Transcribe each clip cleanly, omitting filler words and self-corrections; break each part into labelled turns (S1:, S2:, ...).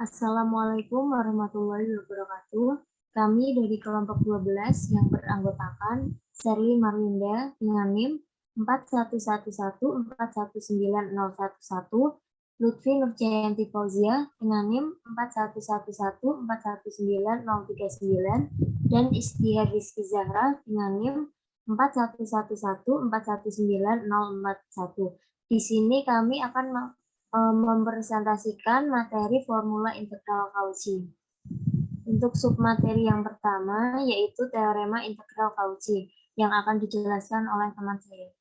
S1: Assalamualaikum warahmatullahi wabarakatuh. Kami dari kelompok 12 yang beranggotakan Sherly Marlinda dengan NIM 4111419011, Lutfi Nurjayanti Fauzia dengan NIM 4111419039, dan Istihar Rizky Zahra dengan NIM 4111419041. Di sini kami akan mempresentasikan materi formula integral Cauchy. Untuk submateri yang pertama yaitu teorema integral Cauchy yang akan dijelaskan oleh teman saya.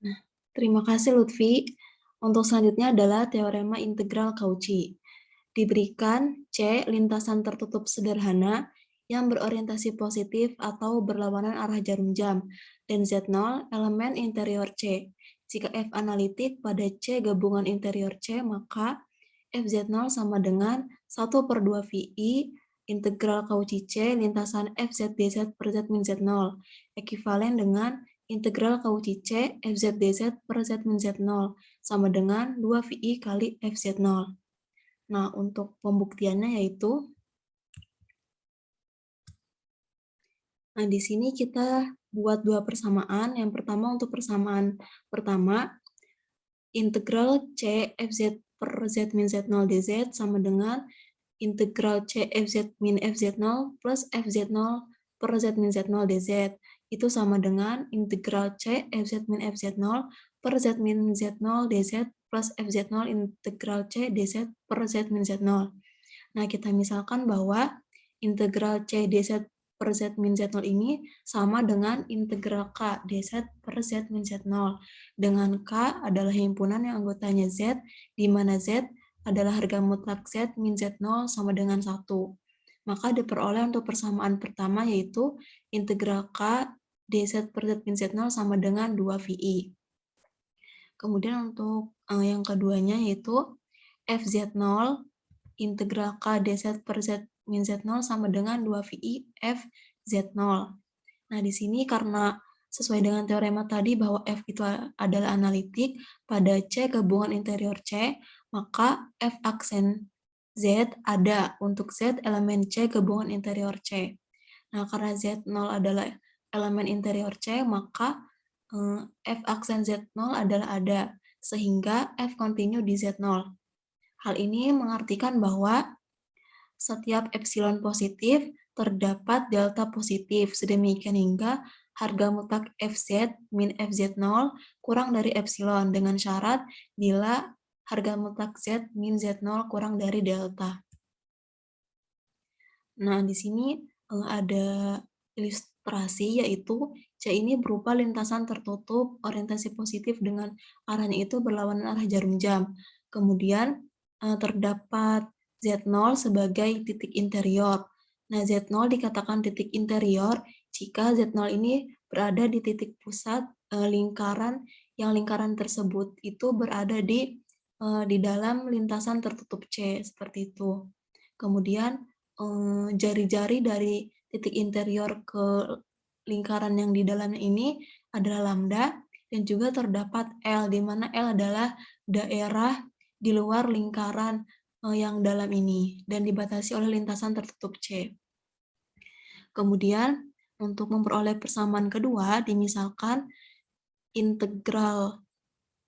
S2: Nah, terima kasih Lutfi. Untuk selanjutnya adalah teorema integral Cauchy. Diberikan C lintasan tertutup sederhana yang berorientasi positif atau berlawanan arah jarum jam, dan Z0 elemen interior C. Jika F analitik pada C gabungan interior C, maka FZ0 sama dengan 1/2 VI integral Cauchy C lintasan FZdz per Z min Z0, ekivalen dengan integral Cauchy C FZdz per Z min Z0 sama dengan 2 VI kali FZ0. Nah, untuk pembuktiannya yaitu, nah di sini kita buat dua persamaan. Yang pertama untuk persamaan pertama, integral C FZ per Z min Z0 dz sama dengan integral C FZ min FZ0 plus FZ0 per Z min Z0 dz. Itu sama dengan integral C FZ min FZ0 per Z min Z0 dz plus FZ0 integral C dz per Z min Z0. Nah, kita misalkan bahwa integral C dz per Z min Z0 ini sama dengan integral K dz per Z min Z0. Dengan K adalah himpunan yang anggotanya Z, di mana Z adalah harga mutlak Z min Z0 sama dengan 1. Maka diperoleh untuk persamaan pertama yaitu integral K dz per Z min Z0 sama dengan 2 VI. Kemudian untuk yang keduanya yaitu FZ0 integral K dz per Z min Z0 sama dengan 2 VI FZ0. Nah, di sini karena sesuai dengan teorema tadi bahwa F itu adalah analitik pada C gabungan interior C, maka F aksen Z ada untuk Z elemen C gabungan interior C. Nah, karena Z0 adalah elemen interior C, maka F aksen Z0 adalah ada, sehingga F continue di Z0. Hal ini mengartikan bahwa setiap epsilon positif terdapat delta positif, sedemikian hingga harga mutlak Fz min Fz0 kurang dari epsilon dengan syarat bila harga mutlak Z min Z0 kurang dari delta. Nah, di sini ada ilustrasi yaitu C ini berupa lintasan tertutup orientasi positif dengan arahnya itu berlawanan arah jarum jam. Kemudian terdapat Z0 sebagai titik interior. Nah, Z0 dikatakan titik interior jika Z0 ini berada di titik pusat lingkaran yang lingkaran tersebut itu berada di dalam lintasan tertutup C, seperti itu. Kemudian jari-jari dari titik interior ke lingkaran yang di dalamnya ini adalah lambda, dan juga terdapat L, di mana L adalah daerah di luar lingkaran yang dalam ini, dan dibatasi oleh lintasan tertutup C. Kemudian, untuk memperoleh persamaan kedua, dimisalkan integral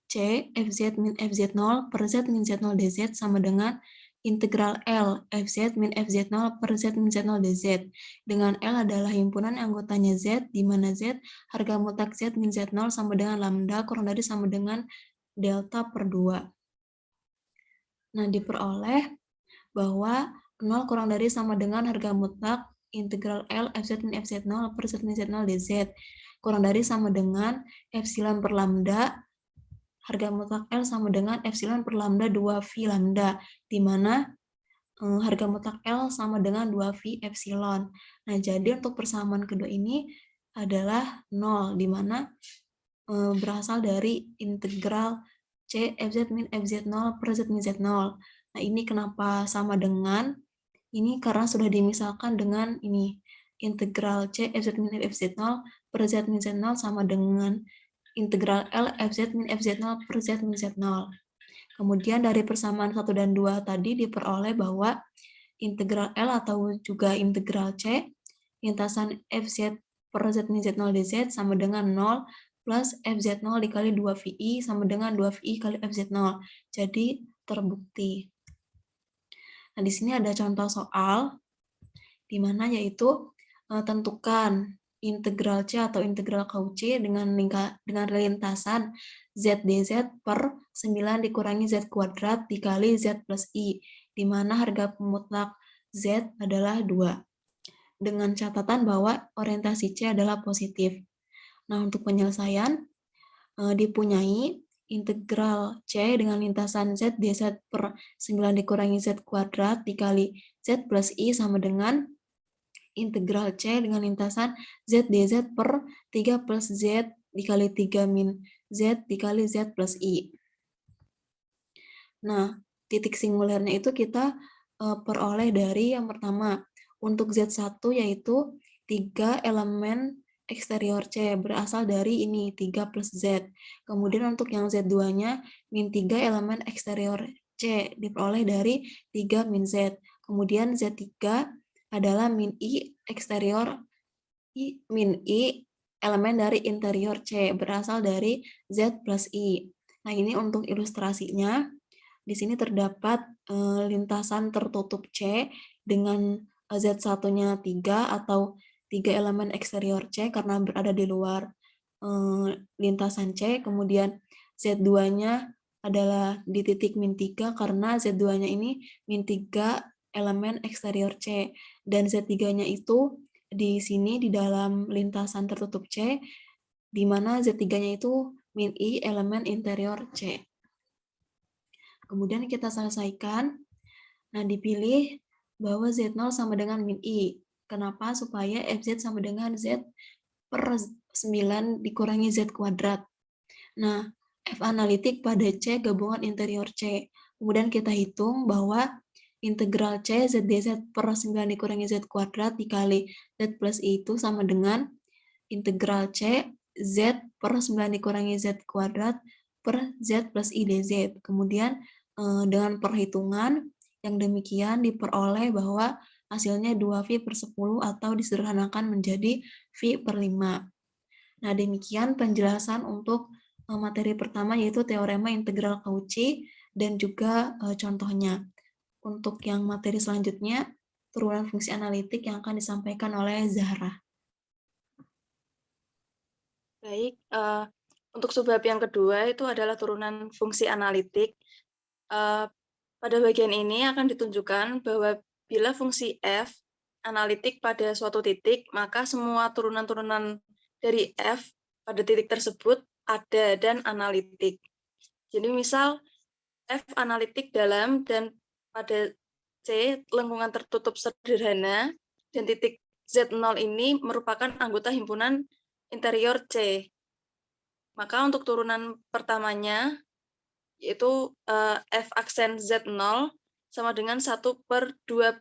S2: C Fz min Fz0 per Z min Z0 dz sama dengan integral L Fz min Fz0 per Z min Z0 dz, dengan L adalah himpunan anggotanya Z, di mana Z harga mutlak Z min Z0 sama dengan lambda kurang dari sama dengan delta per 2. Nah, diperoleh bahwa 0 kurang dari sama dengan harga mutlak integral L Fz min Fz0 per Z min Z0 dz kurang dari sama dengan epsilon per lambda harga mutlak L sama dengan epsilon per lambda 2 V lambda, di mana harga mutlak L sama dengan 2 V epsilon. Nah, jadi untuk persamaan kedua ini adalah 0, di mana berasal dari integral C Fz min Fz0 per Z min Z0. Nah, ini kenapa sama dengan? Ini karena sudah dimisalkan dengan ini, integral C Fz min Fz0 per Z min Z0 sama dengan integral L Fz min Fz0 per Z min Z0. Kemudian dari persamaan 1 dan 2 tadi diperoleh bahwa integral L atau juga integral C, lintasan Fz per Z min Z0 dz sama dengan 0 plus Fz0 dikali 2VI sama dengan 2VI kali Fz0. Jadi terbukti. Nah, di sini ada contoh soal di mana yaitu tentukan integral C atau integral Cauchy dengan lintasan Z dz per 9 dikurangi Z kuadrat dikali Z plus I, di mana harga mutlak Z adalah 2. Dengan catatan bahwa orientasi C adalah positif. Nah, untuk penyelesaian dipunyai integral C dengan lintasan Z dz per 9 dikurangi Z kuadrat dikali Z plus I sama dengan integral C dengan lintasan Z dz per 3 plus Z dikali 3 min Z dikali Z plus I. Nah, titik singulernya itu kita peroleh dari yang pertama, untuk Z1 yaitu 3 elemen eksterior C berasal dari ini 3 plus Z. Kemudian untuk yang Z2-nya min 3 elemen eksterior C diperoleh dari 3 min Z. Kemudian Z3 adalah min I eksterior min I elemen dari interior C berasal dari Z plus I. Nah, ini untuk ilustrasinya. Di sini terdapat lintasan tertutup C dengan Z1-nya 3 atau 3 elemen eksterior C karena berada di luar lintasan C. Kemudian Z2-nya adalah di titik min 3 karena Z2-nya ini min 3 elemen eksterior C. Dan Z3-nya itu di sini di dalam lintasan tertutup C, di mana Z3-nya itu min I elemen interior C. Kemudian kita selesaikan. Nah, dipilih bahwa Z0 sama dengan min I. Kenapa? Supaya Fz sama dengan Z per 9 dikurangi Z kuadrat. Nah, F analitik pada C gabungan interior C. Kemudian kita hitung bahwa integral C Z dz per 9 dikurangi Z kuadrat dikali Z plus I itu sama dengan integral C Z per 9 dikurangi Z kuadrat per Z plus I dz. Kemudian dengan perhitungan yang demikian diperoleh bahwa hasilnya 2V per 10 atau disederhanakan menjadi V per 5. Nah, demikian penjelasan untuk materi pertama yaitu teorema integral Cauchy dan juga contohnya. Untuk yang materi selanjutnya, turunan fungsi analitik yang akan disampaikan oleh Zahra.
S3: Baik, untuk subbab yang kedua itu adalah turunan fungsi analitik. Pada bagian ini akan ditunjukkan bahwa bila fungsi f analitik pada suatu titik, maka semua turunan-turunan dari f pada titik tersebut ada dan analitik. Jadi misal f analitik dalam dan pada C lengkungan tertutup sederhana dan titik Z0 ini merupakan anggota himpunan interior C. Maka untuk turunan pertamanya yaitu F aksen Z0 sama dengan 1 per 2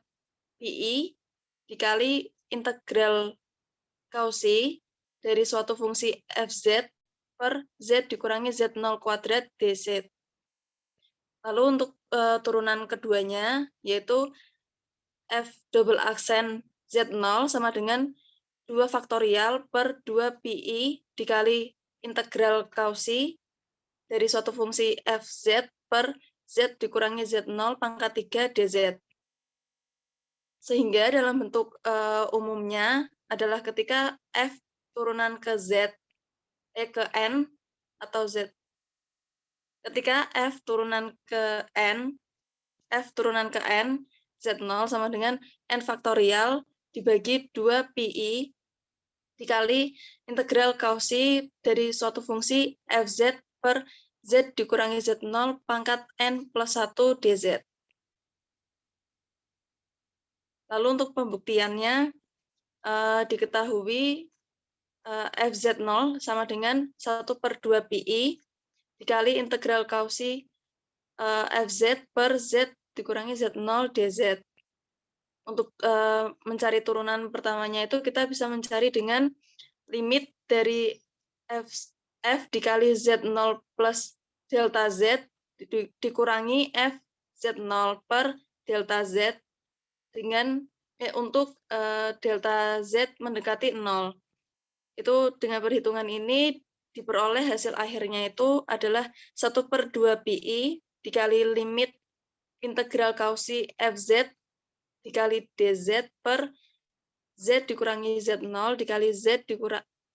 S3: PI dikali integral Cauchy dari suatu fungsi Fz per Z dikurangi Z0 kuadrat dz. Lalu untuk turunan keduanya yaitu F double aksen Z0 sama dengan 2 faktorial per 2 PI dikali integral Cauchy dari suatu fungsi Fz per Z dikurangi Z0 pangkat 3 dz. Sehingga dalam bentuk umumnya adalah ketika F turunan ke Z, ke N atau Z. Ketika F turunan ke N, Z0 sama dengan N faktorial dibagi 2 PI dikali integral Cauchy dari suatu fungsi Fz per Z dikurangi Z0 pangkat N plus 1 dz. Lalu untuk pembuktiannya diketahui Fz0 sama dengan 1 per 2 PI dikali integral Cauchy Fz per Z dikurangi Z0 dz. Untuk mencari turunan pertamanya itu kita bisa mencari dengan limit dari F dikali Z0 plus delta Z dikurangi F Z0 per delta Z dengan untuk delta Z mendekati 0. Itu dengan perhitungan ini diperoleh hasil akhirnya itu adalah 1/2 pi dikali limit integral Cauchy Fz dikali dz per Z dikurangi Z0 dikali Z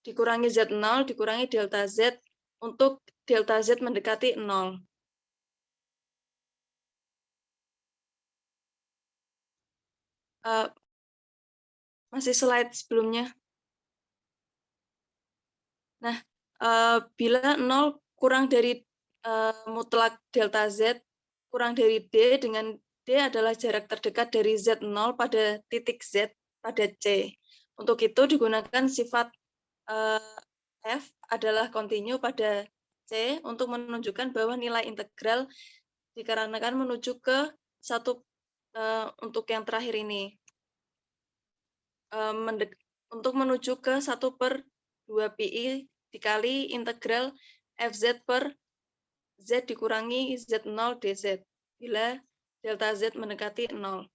S3: dikurangi Z0 dikurangi delta Z untuk delta Z mendekati 0. Masih slide sebelumnya. Nah, bila 0 kurang dari mutlak delta Z kurang dari D, dengan D adalah jarak terdekat dari Z0 pada titik Z pada C. Untuk itu digunakan sifat F adalah kontinu pada C untuk menunjukkan bahwa nilai integral dikarenakan menuju ke satu untuk yang terakhir ini. Untuk menuju ke 1/2 pi dikali integral Fz per Z dikurangi Z0 dz bila delta Z mendekati 0.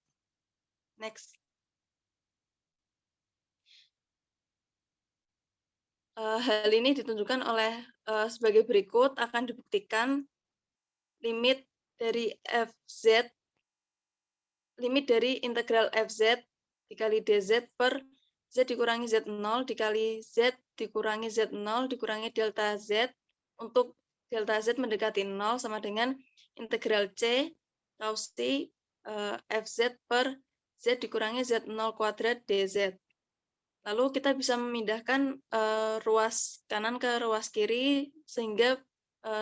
S3: Next. Hal ini ditunjukkan oleh sebagai berikut, akan dibuktikan limit dari integral Fz dikali dz per Z dikurangi Z0 dikali Z dikurangi Z0 dikurangi delta Z untuk delta Z mendekati 0 sama dengan integral C Cauchy Fz per Z dikurangi Z0 kuadrat dz. Lalu kita bisa memindahkan ruas kanan ke ruas kiri sehingga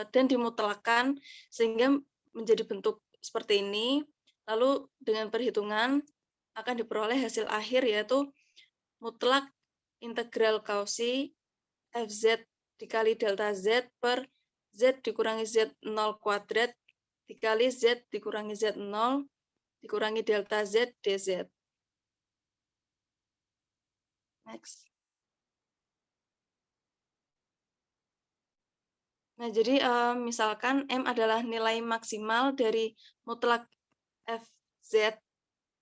S3: dan dimutlakan sehingga menjadi bentuk seperti ini. Lalu dengan perhitungan akan diperoleh hasil akhir yaitu mutlak integral Cauchy Fz dikali delta Z per Z dikurangi Z0 kuadrat dikali Z dikurangi Z0 dikurangi delta Z dz. Next. Nah, jadi misalkan M adalah nilai maksimal dari mutlak Fz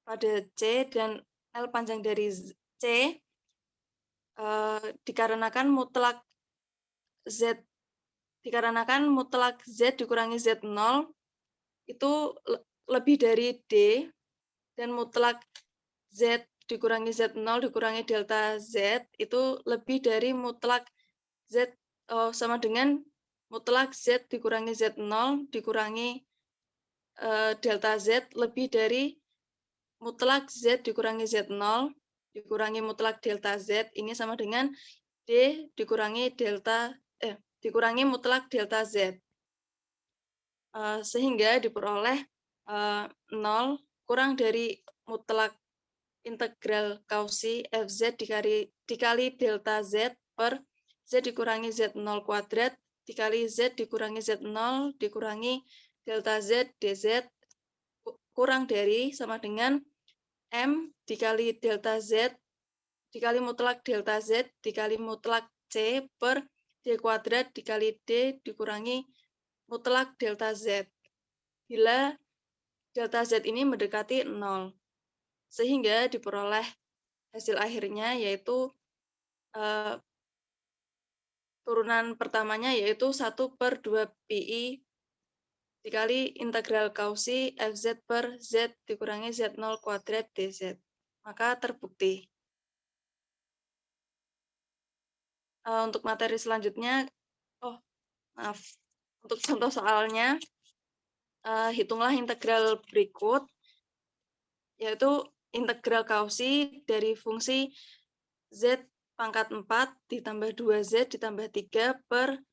S3: pada C dan L panjang dari C dikarenakan mutlak Z dikurangi Z0 itu lebih dari D dan mutlak Z dikurangi Z0 dikurangi delta Z itu lebih dari mutlak Z sama dengan mutlak Z dikurangi Z0 dikurangi delta Z lebih dari mutlak Z dikurangi Z0 dikurangi mutlak delta Z ini sama dengan D dikurangi dikurangi mutlak delta Z. Sehingga diperoleh 0 kurang dari mutlak integral Cauchy Fz dikali delta Z per Z dikurangi Z0 kuadrat dikali Z dikurangi Z0 dikurangi delta Z dz kurang dari sama dengan M dikali delta Z dikali mutlak delta Z dikali mutlak C per D kuadrat dikali D dikurangi mutlak delta Z. Bila delta Z ini mendekati 0. Sehingga diperoleh hasil akhirnya yaitu turunan pertamanya yaitu 1/2 pi dikali integral Cauchy Fz per Z dikurangi Z0 kuadrat dz. Maka terbukti. Untuk materi selanjutnya, untuk contoh soalnya, hitunglah integral berikut, yaitu integral Cauchy dari fungsi Z pangkat 4 ditambah 2Z ditambah 3 per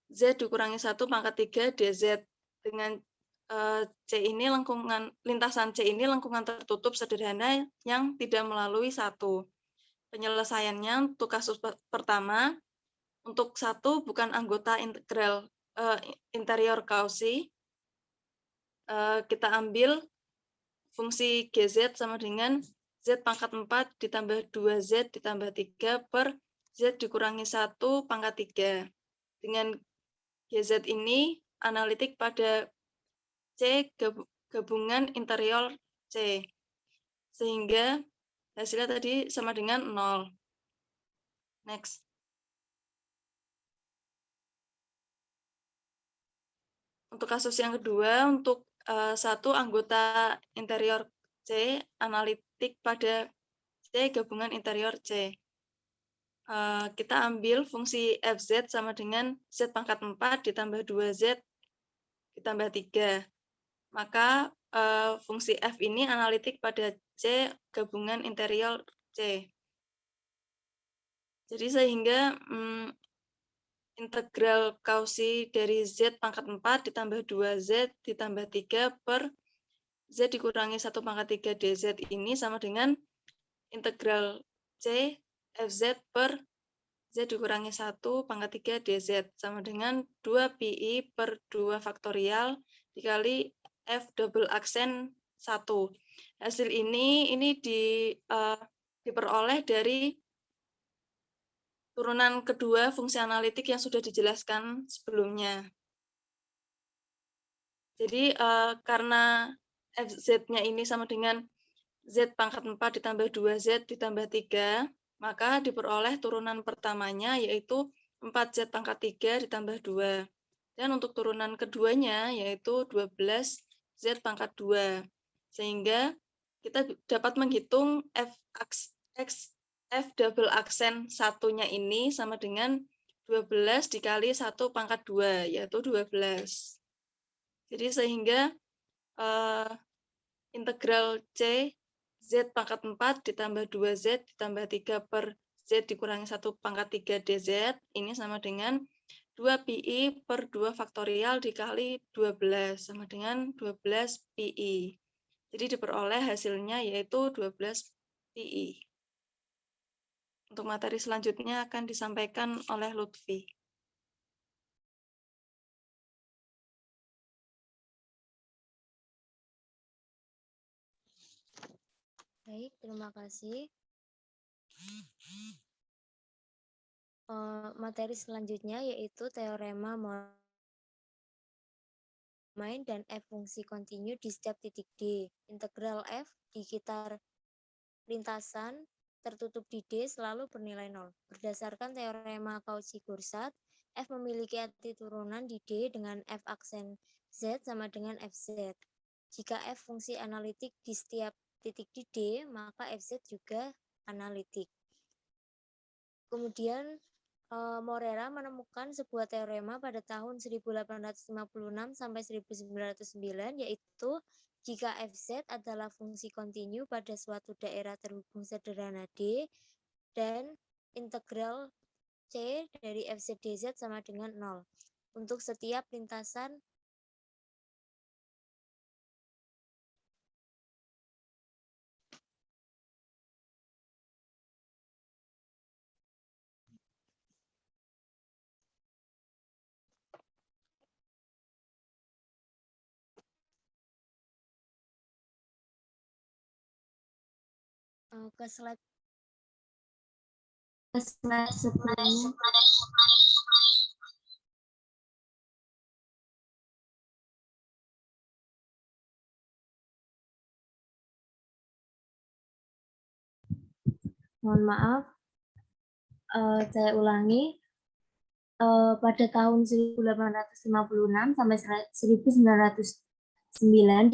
S3: Z dikurangi 1 pangkat 3 dz. Dengan C ini lintasan C ini lengkungan tertutup sederhana yang tidak melalui 1. Penyelesaiannya untuk kasus pertama, untuk 1 bukan anggota integral interior Cauchy, kita ambil fungsi GZ sama dengan Z pangkat 4 ditambah 2Z ditambah 3 per Z dikurangi 1 pangkat 3. Dengan GZ ini analitik pada C gabungan interior C. Sehingga hasilnya tadi sama dengan 0. Next. Untuk kasus yang kedua, untuk satu anggota interior C analitik pada C gabungan interior C. Kita ambil fungsi fz sama dengan z pangkat 4 ditambah 2z ditambah 3. Maka fungsi f ini analitik pada C gabungan interior C. Jadi sehingga integral kausi dari z pangkat 4 ditambah 2z ditambah 3 per z dikurangi 1 pangkat 3 dz ini sama dengan integral C fz per z dikurangi 1 pangkat 3 dz sama dengan 2 pi per 2 faktorial dikali f double aksen 1. Hasil ini diperoleh dari turunan kedua fungsi analitik yang sudah dijelaskan sebelumnya. Jadi karena fz-nya ini sama dengan z pangkat 4 ditambah 2z ditambah 3, maka diperoleh turunan pertamanya yaitu 4z pangkat 3 ditambah 2. Dan untuk turunan keduanya yaitu 12z pangkat 2. Sehingga kita dapat menghitung f double aksen satunya ini sama dengan 12 dikali 1 pangkat 2, yaitu 12. Jadi sehingga integral C z pangkat 4 ditambah 2z ditambah 3 per z dikurangi 1 pangkat 3 dz ini sama dengan 2 pi per 2 faktorial dikali 12 sama dengan 12 pi. Jadi diperoleh hasilnya yaitu 12 pi. Untuk materi selanjutnya akan disampaikan oleh Lutfi.
S1: Baik, terima kasih. Materi selanjutnya yaitu teorema main dan f fungsi kontinu di setiap titik D. Integral f di sekitar lintasan tertutup di D selalu bernilai 0. Berdasarkan teorema Cauchy-Grosset, f memiliki arti turunan di D dengan f aksen z sama dengan fz. Jika f fungsi analitik di setiap titik di D, maka fz juga analitik. Kemudian Morera menemukan sebuah teorema pada tahun 1856 sampai 1909, yaitu jika fz adalah fungsi kontinu pada suatu daerah terhubung sederhana D dan integral C dari fz dz sama dengan 0 untuk setiap lintasan ke slide sebelumnya. Mohon maaf, saya ulangi. Pada tahun 1856 sampai 1909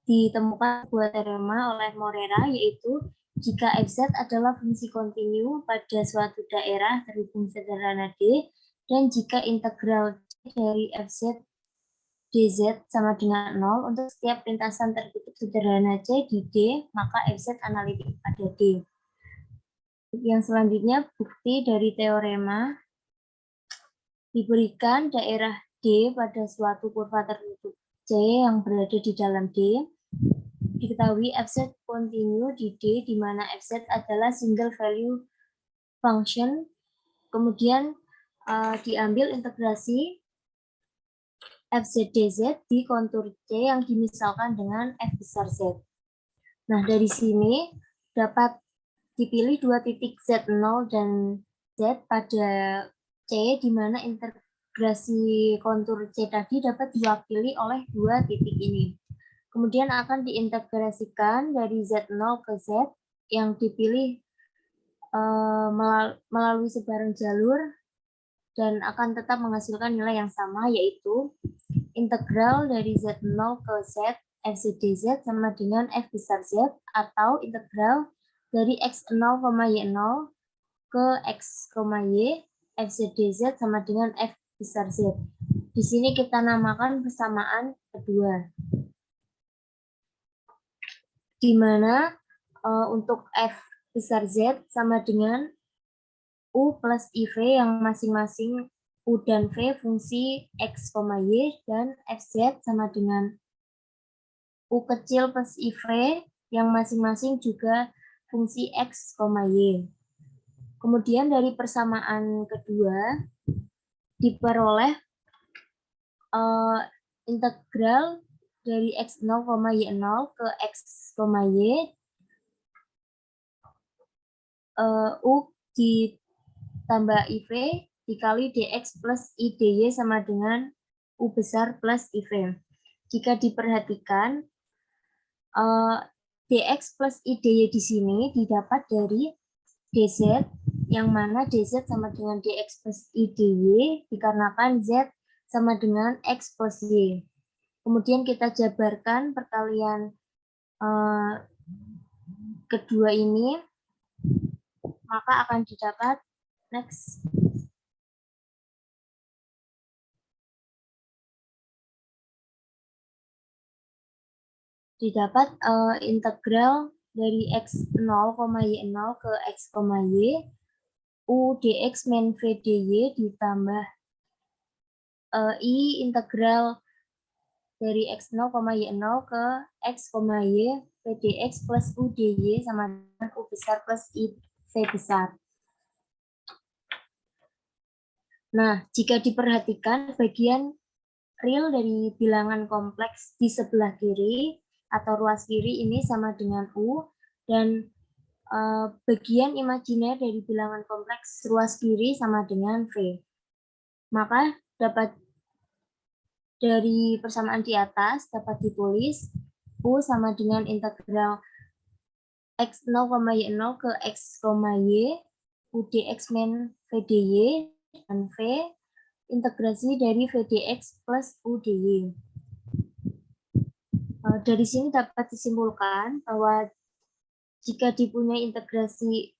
S1: ditemukan sebuah teorema oleh Morera, yaitu jika fz adalah fungsi kontinu pada suatu daerah terhubung sederhana D dan jika integral C dari fz dz sama dengan 0 untuk setiap lintasan tertutup sederhana C di D, maka fz analitik pada D. Yang selanjutnya, bukti dari teorema diberikan daerah D pada suatu kurva tertutup C yang berada di dalam D. Diketahui fz kontinu di D, di mana fz adalah single value function. Kemudian diambil integrasi fz dz di kontur C yang dimisalkan dengan f besar Z. Nah, dari sini dapat dipilih dua titik Z0 dan Z pada C, di mana integrasi kontur C tadi dapat diwakili oleh dua titik ini. Kemudian akan diintegrasikan dari Z0 ke Z yang dipilih melalui sebarang jalur dan akan tetap menghasilkan nilai yang sama, yaitu integral dari Z0 ke Z f z dz sama dengan F besar Z, atau integral dari X0, Y0 ke X, Y f z dz sama dengan F besar Z. Di sini kita namakan persamaan kedua, di mana untuk F besar Z sama dengan U plus IV yang masing-masing U dan V fungsi X, Y, dan FZ sama dengan U kecil plus IV yang masing-masing juga fungsi X, Y. Kemudian dari persamaan kedua diperoleh integral dari X0, Y0 ke X, Y, U ditambah IV dikali dx plus I dy sama dengan U besar plus IV. Jika diperhatikan, dx plus I dy di sini didapat dari dz, yang mana dz sama dengan dx plus I dy dikarenakan z sama dengan x plus y. Kemudian kita jabarkan perkalian kedua ini, maka akan didapat next. Didapat integral dari X0, Y0 ke X, Y, U dx min V dy ditambah I integral dari X0, Y0 ke X, Y, V dx plus U dy sama dengan U besar plus I V besar. Nah, jika diperhatikan bagian real dari bilangan kompleks di sebelah kiri atau ruas kiri ini sama dengan U, dan bagian imajiner dari bilangan kompleks ruas kiri sama dengan V. Maka dapat dari persamaan di atas dapat ditulis U sama dengan integral X0, Y0 ke X, Y, U dx min V dy, dan V integrasi dari V dx plus U dy. Dari sini dapat disimpulkan bahwa jika dipunyai integrasi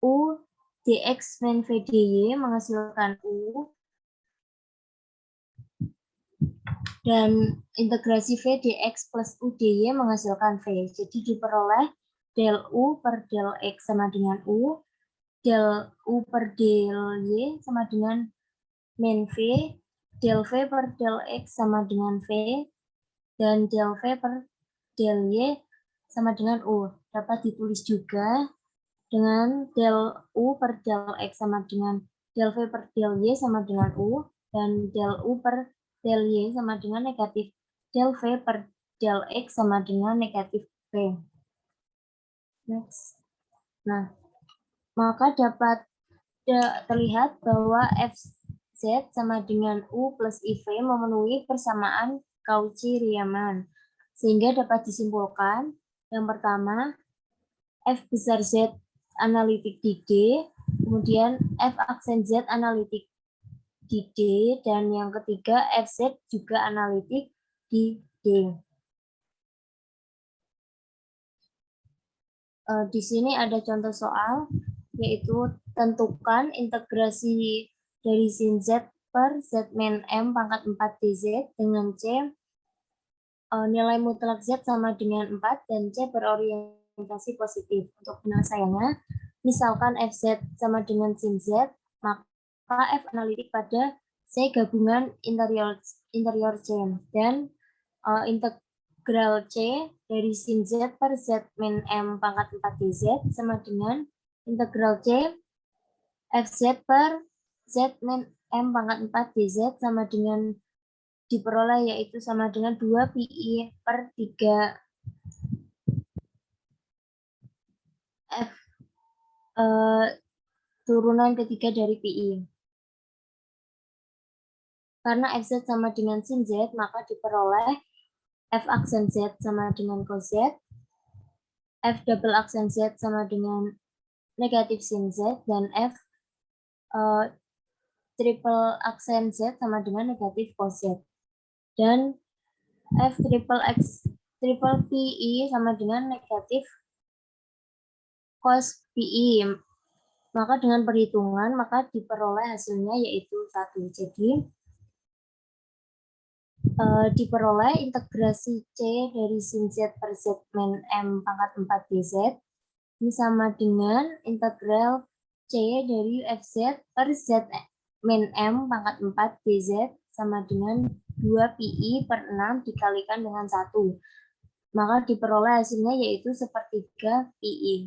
S1: U dx min V dy menghasilkan U, dan integrasi V dx plus U dy menghasilkan V. Jadi diperoleh del U per del X sama dengan U, del U per del Y sama dengan min V, del V per del X sama dengan V, dan del V per del Y sama dengan U. Dapat ditulis juga dengan del U per del X sama dengan del V per del Y sama dengan U, dan del U per del Y sama dengan negatif del V per del X sama dengan negatif V. Next. Nah, maka dapat terlihat bahwa Fz sama dengan U plus IV memenuhi persamaan Cauchy-Riemann. Sehingga dapat disimpulkan, yang pertama, F besar Z analitik di D, kemudian F aksen Z analitik di D, dan yang ketiga Fz juga analitik di D. Di sini ada contoh soal, yaitu tentukan integrasi dari sin Z per Z min M pangkat 4 dz dengan C nilai mutlak Z sama dengan 4 dan C berorientasi positif. Untuk penyelesaiannya, misalkan Fz sama dengan sin Z, maka F analitik pada C gabungan interior C, dan integral C dari sin Z per Z min M pangkat 4 dz sama dengan integral C Fz per Z min M pangkat 4 dz sama dengan diperoleh, yaitu sama dengan 2 pi per 3 F turunan ketiga dari pi. Karena fz sama dengan sin z, maka diperoleh f aksen z sama dengan cos z, f double aksen z sama dengan negatif sin z, dan f triple aksen z sama dengan negatif cos z. Dan f triple pi sama dengan negatif cos pi. Maka dengan perhitungan, maka diperoleh hasilnya yaitu 1. Jadi, diperoleh integrasi C dari sin Z per Z min M pangkat 4 dz. Ini sama dengan integral C dari FZ per Z min M pangkat 4 dz sama dengan 2 pi per 6 dikalikan dengan 1. Maka diperoleh hasilnya yaitu sepertiga pi.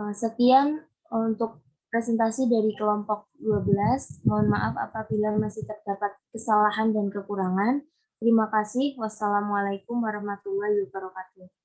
S1: Sekian untuk presentasi dari kelompok 12. Mohon maaf apabila masih terdapat kesalahan dan kekurangan. Terima kasih. Wassalamualaikum warahmatullahi wabarakatuh.